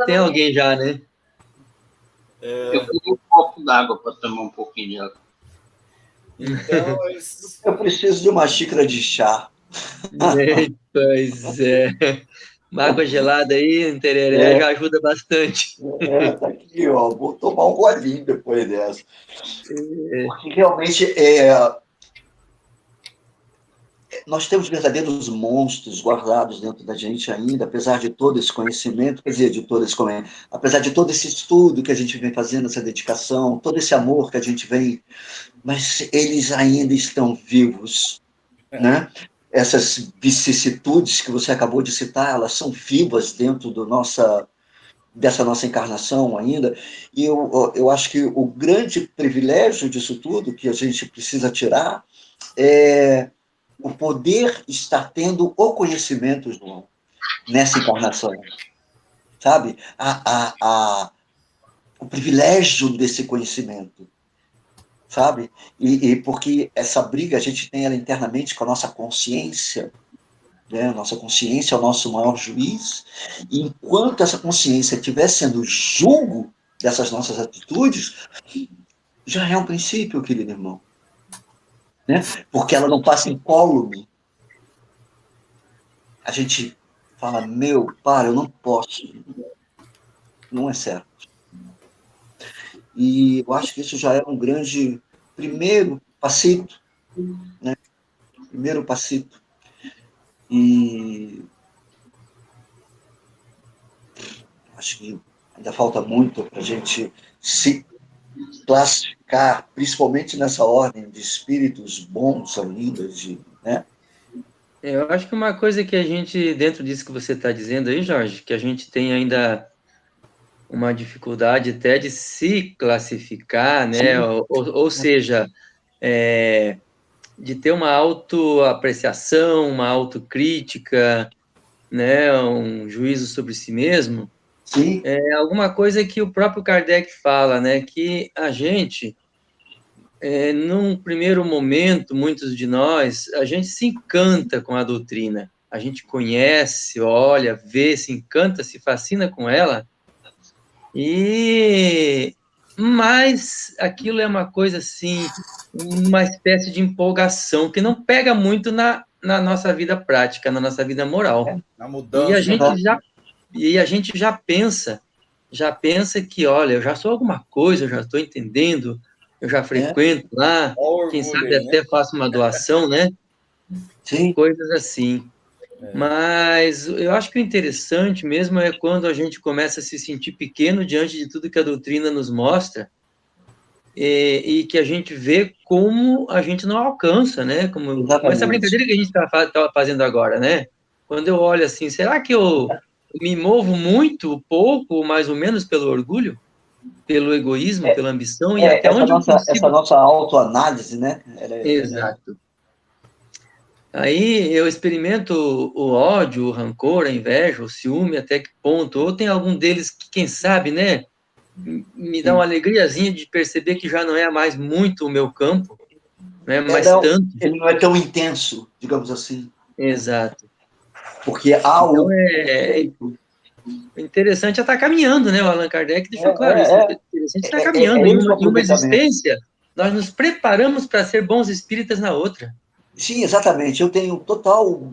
tem alguém já, né? Eu queria um copo d'água para tomar um pouquinho de água. Então, eu preciso de uma xícara de chá. Pois é. Uma água gelada aí, em tereré, já ajuda bastante. Tá aqui, ó. Vou tomar um golinho depois dessa. Porque realmente nós temos verdadeiros monstros guardados dentro da gente ainda, apesar de todo esse conhecimento, apesar de todo esse estudo que a gente vem fazendo, essa dedicação, todo esse amor que a gente vem, mas eles ainda estão vivos, né? Essas vicissitudes que você acabou de citar, elas são vivas dentro dessa nossa encarnação ainda, e eu acho que o grande privilégio disso tudo que a gente precisa tirar é o poder estar tendo o conhecimento, João, nessa encarnação, sabe? O privilégio desse conhecimento, sabe? E porque essa briga a gente tem ela internamente com a nossa consciência, né? A nossa consciência é o nosso maior juiz, e enquanto essa consciência estiver sendo julgo dessas nossas atitudes, já é um princípio, querido irmão. Né? Porque ela não passa incólume. A gente fala, eu não posso. Não é certo. E eu acho que isso já é um grande primeiro passito, né? Primeiro passito. E acho que ainda falta muito para a gente se classificar, principalmente nessa ordem de espíritos bons ainda, né? Eu acho que uma coisa que a gente, dentro disso que você está dizendo aí, Jorge, que a gente tem ainda uma dificuldade até de se classificar, né? Ou seja, de ter uma autoapreciação, uma autocrítica, né? Um juízo sobre si mesmo. Sim. É alguma coisa que o próprio Kardec fala, né? Que a gente, num primeiro momento, muitos de nós, a gente se encanta com a doutrina. A gente conhece, olha, vê, se encanta, se fascina com ela. Mas aquilo é uma coisa assim, uma espécie de empolgação que não pega muito na nossa vida prática, na nossa vida moral. Na mudança. E a gente já pensa que, olha, eu já sou alguma coisa, eu já estou entendendo, eu já frequento lá, quem sabe até faço uma doação, né? Sim. Coisas assim. Mas eu acho que o interessante mesmo é quando a gente começa a se sentir pequeno diante de tudo que a doutrina nos mostra e que a gente vê como a gente não alcança, né? Como essa brincadeira que a gente está fazendo agora, né? Quando eu olho assim, será que eu me movo muito, pouco, mais ou menos pelo orgulho? Pelo egoísmo, pela ambição? E até onde eu consigo... Essa nossa autoanálise, né? Exato. Aí eu experimento o ódio, o rancor, a inveja, o ciúme, até que ponto? Ou tem algum deles que, quem sabe, né, me dá uma alegriazinha de perceber que já não é mais muito o meu campo, né, mas tanto. Ele não é tão intenso, digamos assim. Exato. Porque há então, interessante é estar caminhando, né? O Allan Kardec deixou claro isso. É interessante estar caminhando. Em uma existência, nós nos preparamos para ser bons espíritas na outra. Sim, exatamente. Eu tenho total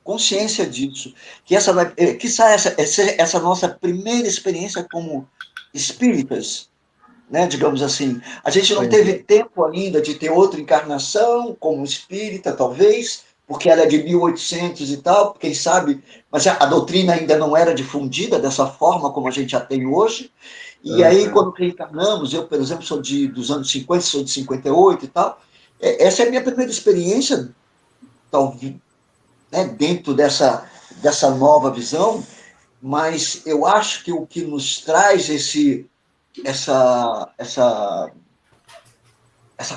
consciência disso. Que essa vai, quiçá essa nossa primeira experiência como espíritas, né, digamos assim. A gente não teve tempo ainda de ter outra encarnação como espírita, talvez, porque ela é de 1800 e tal, quem sabe, mas a doutrina ainda não era difundida dessa forma como a gente já tem hoje. E aí, quando reencarnamos, eu, por exemplo, sou dos anos 50, sou de 58 e tal, essa é a minha primeira experiência, talvez, né, dentro dessa nova visão, mas eu acho que o que nos traz essa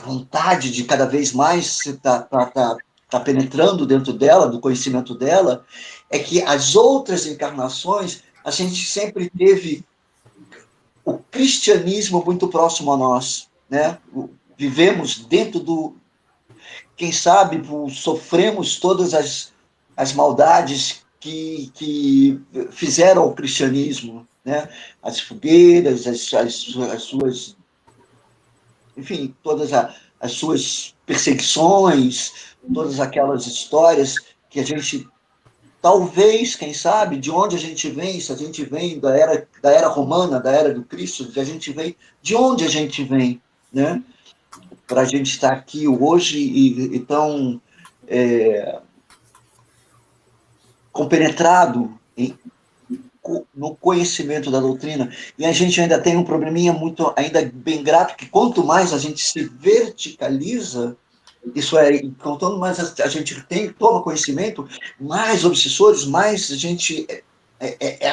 vontade de cada vez mais tá penetrando dentro dela, do conhecimento dela, é que as outras encarnações, a gente sempre teve o cristianismo muito próximo a nós, né? Vivemos dentro quem sabe, sofremos todas as maldades que fizeram o cristianismo, né? As fogueiras, as suas, enfim, todas as suas perseguições, todas aquelas histórias que a gente, talvez, quem sabe, de onde a gente vem, se a gente vem da era romana, da era do Cristo, se a gente vem, de onde a gente vem, né? Para a gente estar aqui hoje e tão compenetrado no conhecimento da doutrina, e a gente ainda tem um probleminha muito, ainda bem grave, que quanto mais a gente se verticaliza, isso é, quanto mais a gente toma conhecimento, mais obsessores, mais a gente é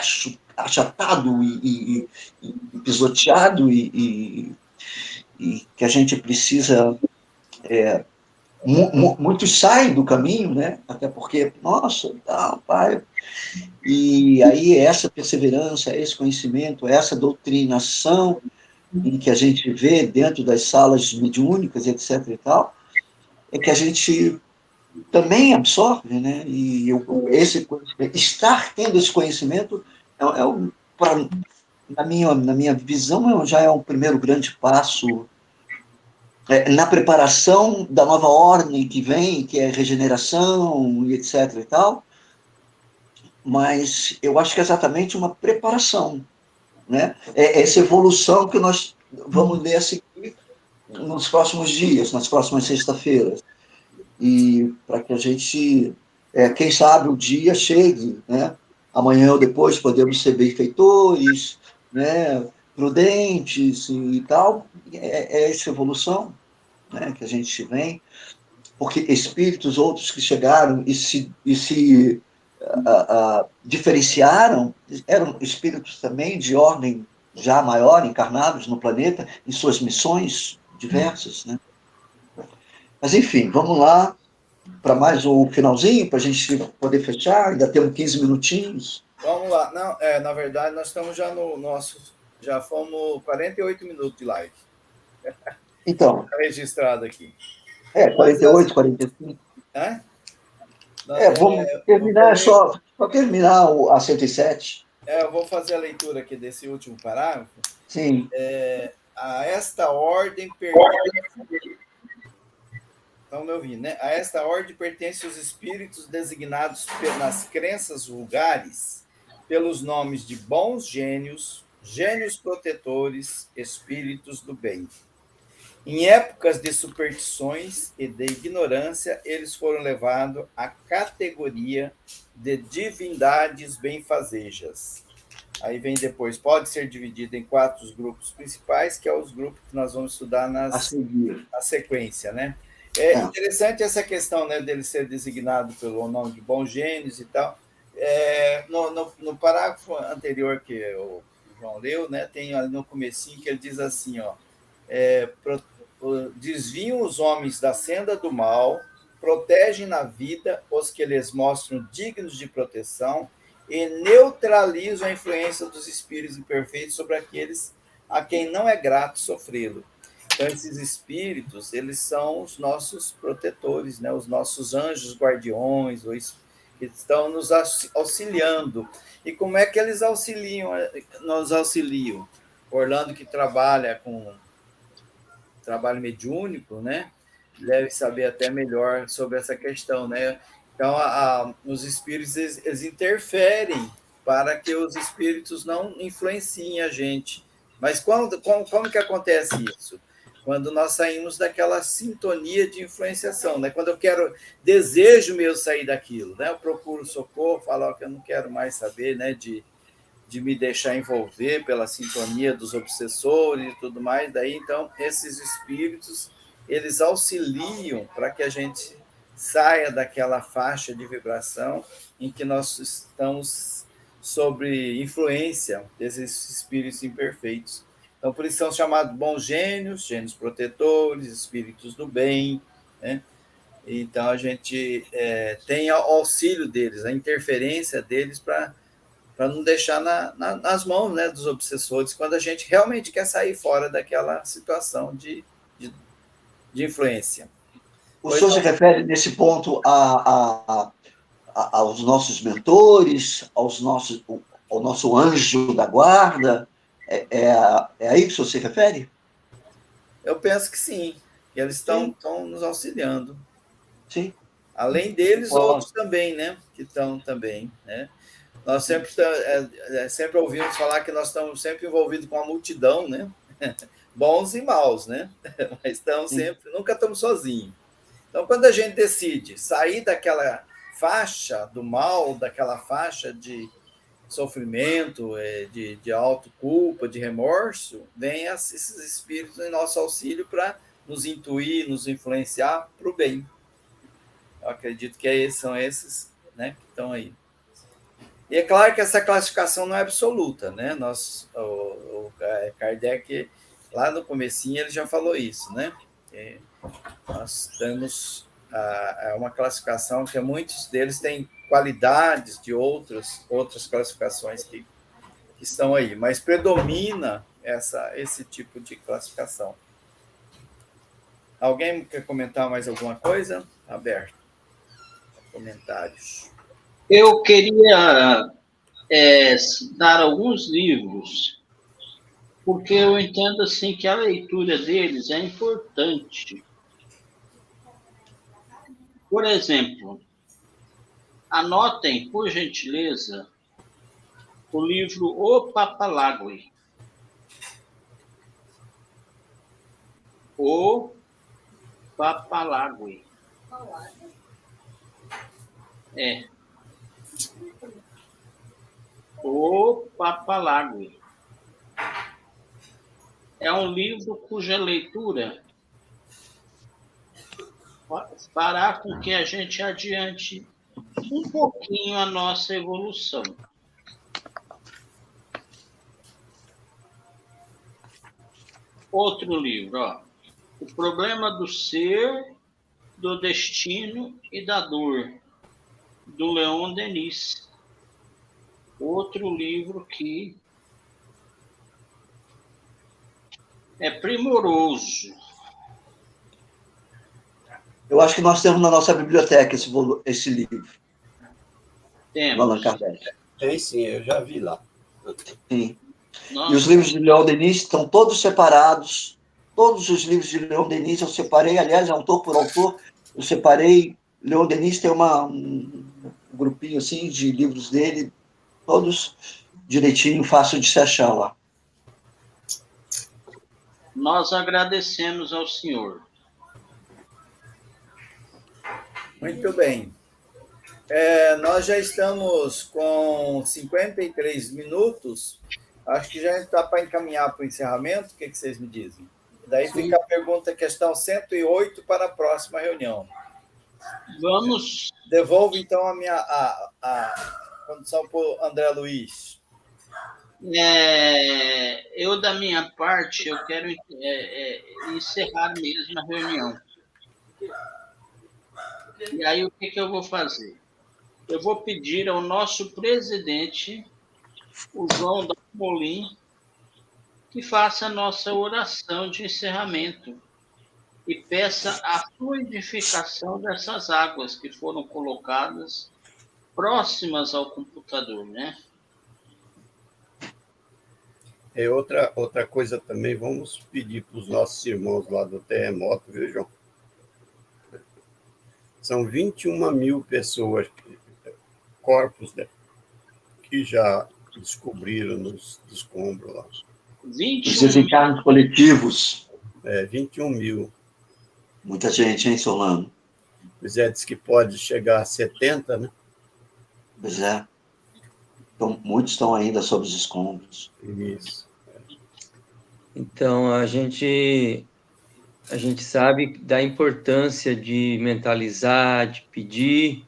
achatado e pisoteado e que a gente precisa muitos saem do caminho, né? Até porque, nossa, tá, pai. E aí essa perseverança, esse conhecimento, essa doutrinação em que a gente vê dentro das salas mediúnicas, etc. e tal, é que a gente também absorve, né? E estar tendo esse conhecimento na minha visão já é um primeiro grande passo na preparação da nova ordem que vem, que é regeneração e etc. e tal, mas eu acho que é exatamente uma preparação, né? É essa evolução que nós vamos ler a seguir nos próximos dias, nas próximas sexta-feiras, e para que a gente, quem sabe, o dia chegue, né? Amanhã ou depois podemos ser benfeitores, né? Prudentes e tal, é essa evolução, né? Que a gente vem, porque espíritos outros que chegaram e se diferenciaram, eram espíritos também de ordem já maior, encarnados no planeta, em suas missões diversas, né? Mas, enfim, vamos lá para mais um finalzinho, para a gente poder fechar, ainda temos 15 minutinhos. Vamos lá. Não, na verdade, nós estamos já no nosso... Já fomos 48 minutos de live. Então. Está registrado aqui. 48, 45. É? Vamos terminar, só terminar a 107. Eu vou fazer a leitura aqui desse último parágrafo. Sim. A esta ordem pertence... Estão me ouvindo, né? A esta ordem pertencem os espíritos designados nas crenças vulgares pelos nomes de bons gênios, gênios protetores, espíritos do bem. Em épocas de superstições e de ignorância, eles foram levados à categoria de divindades benfazejas. Aí vem depois, pode ser dividido em 4 grupos principais, que é os grupos que nós vamos estudar na sequência, né? É interessante essa questão, né, dele ser designado pelo nome de bons gênios e tal. No parágrafo anterior que o João leu, né, tem ali no comecinho que ele diz assim, ó, desviam os homens da senda do mal, protegem na vida os que lhes mostram dignos de proteção e neutralizam a influência dos espíritos imperfeitos sobre aqueles a quem não é grato sofrê-lo. Então, esses espíritos, eles são os nossos protetores, né? Os nossos anjos guardiões, que estão nos auxiliando. E como é que eles nos auxiliam? Orlando, que trabalha com trabalho mediúnico, né? deve saber até melhor sobre essa questão, né? Então, os espíritos, eles interferem para que os espíritos não influenciem a gente. Mas como que acontece isso? Quando nós saímos daquela sintonia de influenciação, né? Quando desejo mesmo sair daquilo, né? Eu procuro socorro, falo que eu não quero mais saber, né? De me deixar envolver pela sintonia dos obsessores e tudo mais. Daí, então, esses espíritos, eles auxiliam para que a gente saia daquela faixa de vibração em que nós estamos sob influência desses espíritos imperfeitos. Então, por isso são chamados bons gênios, gênios protetores, espíritos do bem, né? Então, a gente tem o auxílio deles, a interferência deles para não deixar nas mãos, né, dos obsessores, quando a gente realmente quer sair fora daquela situação de influência. O senhor se refere, nesse ponto, aos nossos mentores, ao nosso anjo da guarda? É aí que o senhor se refere? Eu penso que sim. Eles estão nos auxiliando. Sim. Além deles, outros também, né? Que estão também, né? Nós sempre ouvimos falar que nós estamos sempre envolvidos com a multidão, né? Bons e maus, né? Mas nunca estamos sozinhos. Então, quando a gente decide sair daquela faixa do mal, daquela faixa de sofrimento, de autoculpa, de remorso, vem esses espíritos em nosso auxílio para nos intuir, nos influenciar para o bem. Eu acredito que são esses, né, que estão aí. E é claro que essa classificação não é absoluta, né? O Kardec, lá no comecinho, ele já falou isso, né? Nós temos uma classificação que muitos deles têm qualidades de outras classificações que estão aí, mas predomina esse tipo de classificação. Alguém quer comentar mais alguma coisa? Aberto. Comentários. Eu queria dar alguns livros, porque eu entendo assim que a leitura deles é importante. Por exemplo, anotem, por gentileza, o livro O Papalágue. O Papalágue. O Papalágue. É um livro cuja leitura fará com que a gente adiante um pouquinho a nossa evolução. Outro livro, O Problema do Ser, do Destino e da Dor, do Leon Denis. Outro livro que é primoroso. Eu acho que nós temos na nossa biblioteca esse livro. Temos. Do Allan Kardec. Tem sim, eu já vi lá. Sim. Nossa. E os livros de Leon Denis estão todos separados. Todos os livros de Leon Denis eu separei, aliás, autor por autor, eu separei. Leon Denis tem um grupinho assim de livros dele, todos direitinho, fácil de se achar lá. Nós agradecemos ao senhor. Muito bem. Nós já estamos com 53 minutos. Acho que já está para encaminhar para o encerramento. O que vocês me dizem? Daí fica a pergunta, questão 108 para a próxima reunião. Vamos. Devolvo, então, a condição para o André Luiz. Eu, da minha parte, eu quero encerrar mesmo a reunião. E aí, o que eu vou fazer? Eu vou pedir ao nosso presidente, o João Dalmolin, que faça a nossa oração de encerramento e peça a fluidificação dessas águas que foram colocadas próximas ao computador, né? Outra coisa também, vamos pedir para os nossos irmãos lá do terremoto, viu, João? São 21 mil pessoas, corpos, né, que já descobriram nos escombros lá. 21 Os encarnos coletivos. 21 mil. Muita gente, hein, Solano? Pois é, diz que pode chegar a 70, né? Pois é. Então, muitos estão ainda sob os escombros. Isso. Então, a gente sabe da importância de mentalizar, de pedir,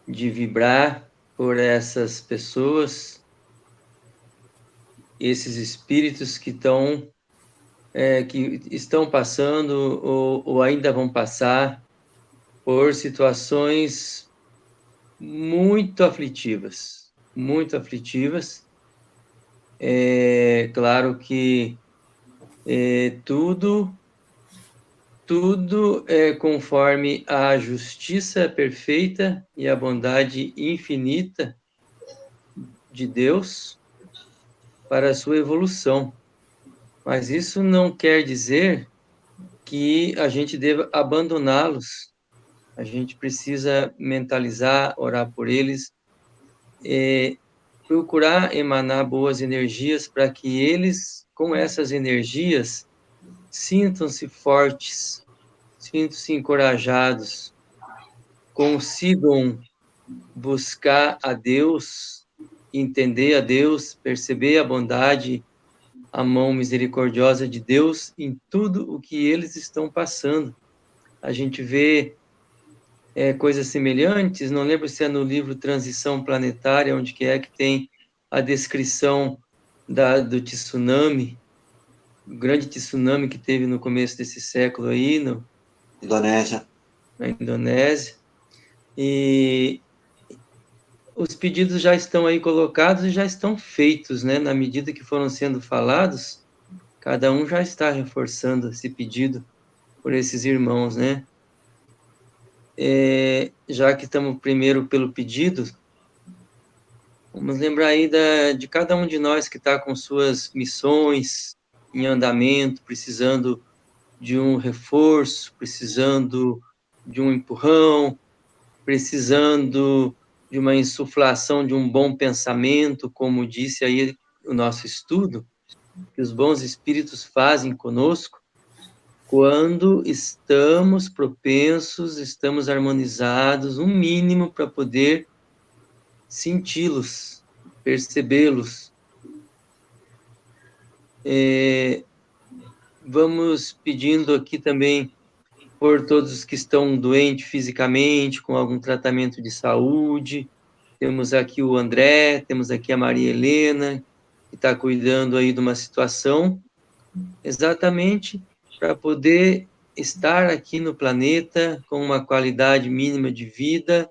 de vibrar por essas pessoas, esses espíritos que estão passando ou ainda vão passar por situações muito aflitivas, muito aflitivas. É claro que tudo é conforme a justiça perfeita e a bondade infinita de Deus para a sua evolução. Mas isso não quer dizer que a gente deva abandoná-los. A gente precisa mentalizar, orar por eles, procurar emanar boas energias para que eles, com essas energias, sintam-se fortes, sintam-se encorajados, consigam buscar a Deus, entender a Deus, perceber a bondade, a mão misericordiosa de Deus em tudo o que eles estão passando. A gente vê coisas semelhantes, não lembro se é no livro Transição Planetária, onde que tem a descrição do tsunami, o grande tsunami que teve no começo desse século aí, na Indonésia. E os pedidos já estão aí colocados e já estão feitos, né? Na medida que foram sendo falados, cada um já está reforçando esse pedido por esses irmãos, né? Já que estamos primeiro pelo pedido, vamos lembrar aí de cada um de nós que está com suas missões em andamento, precisando de um reforço, precisando de um empurrão, precisando de uma insuflação de um bom pensamento, como disse aí o nosso estudo, que os bons espíritos fazem conosco quando estamos propensos, estamos harmonizados, um mínimo para poder senti-los, percebê-los. Vamos pedindo aqui também por todos os que estão doentes fisicamente, com algum tratamento de saúde. Temos aqui o André, temos aqui a Maria Helena, que está cuidando aí de uma situação, exatamente para poder estar aqui no planeta com uma qualidade mínima de vida,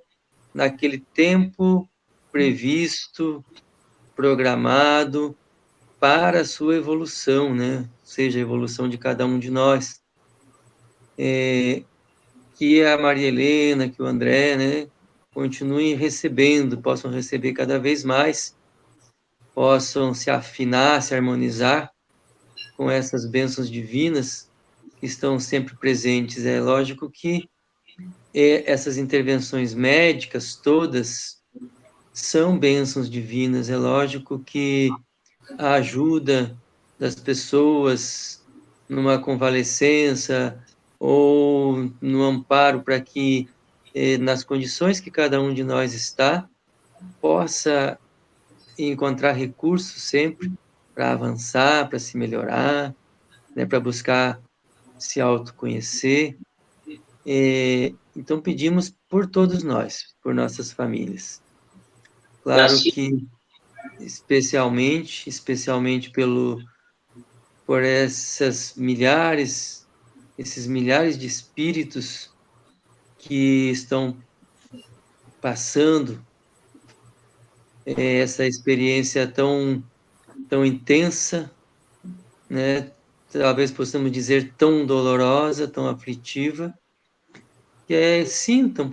naquele tempo previsto, programado para a sua evolução, né? Seja a evolução de cada um de nós. Que a Maria Helena, que o André, né, continuem recebendo, possam receber cada vez mais, possam se afinar, se harmonizar com essas bênçãos divinas que estão sempre presentes. É lógico que essas intervenções médicas todas são bênçãos divinas. É lógico que a ajuda das pessoas numa convalescença ou no amparo para que, nas condições que cada um de nós está, possa encontrar recursos sempre para avançar, para se melhorar, né, para buscar se autoconhecer. Então, pedimos por todos nós, por nossas famílias. Claro que, especialmente por esses milhares de espíritos que estão passando essa experiência tão intensa, né? Talvez possamos dizer tão dolorosa, tão aflitiva, que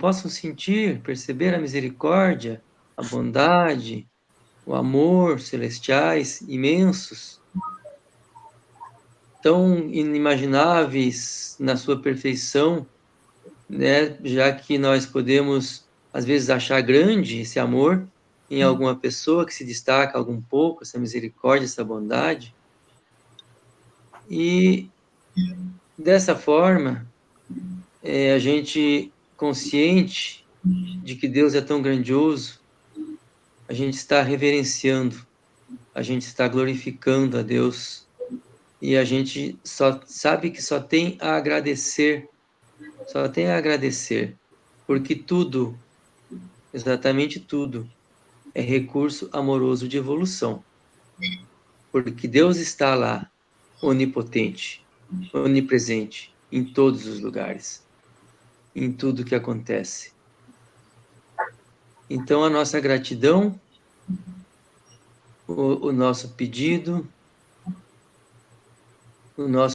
possam sentir, perceber a misericórdia, a bondade, o amor celestiais imensos, tão inimagináveis na sua perfeição, né? Já que nós podemos, às vezes, achar grande esse amor em alguma pessoa que se destaca algum pouco, essa misericórdia, essa bondade. E dessa forma, a gente, consciente de que Deus é tão grandioso, a gente está reverenciando, a gente está glorificando a Deus, e a gente só sabe que só tem a agradecer, porque tudo, exatamente tudo, é recurso amoroso de evolução. Porque Deus está lá, onipotente, onipresente, em todos os lugares, em tudo que acontece. Então, a nossa gratidão, o nosso pedido, o nosso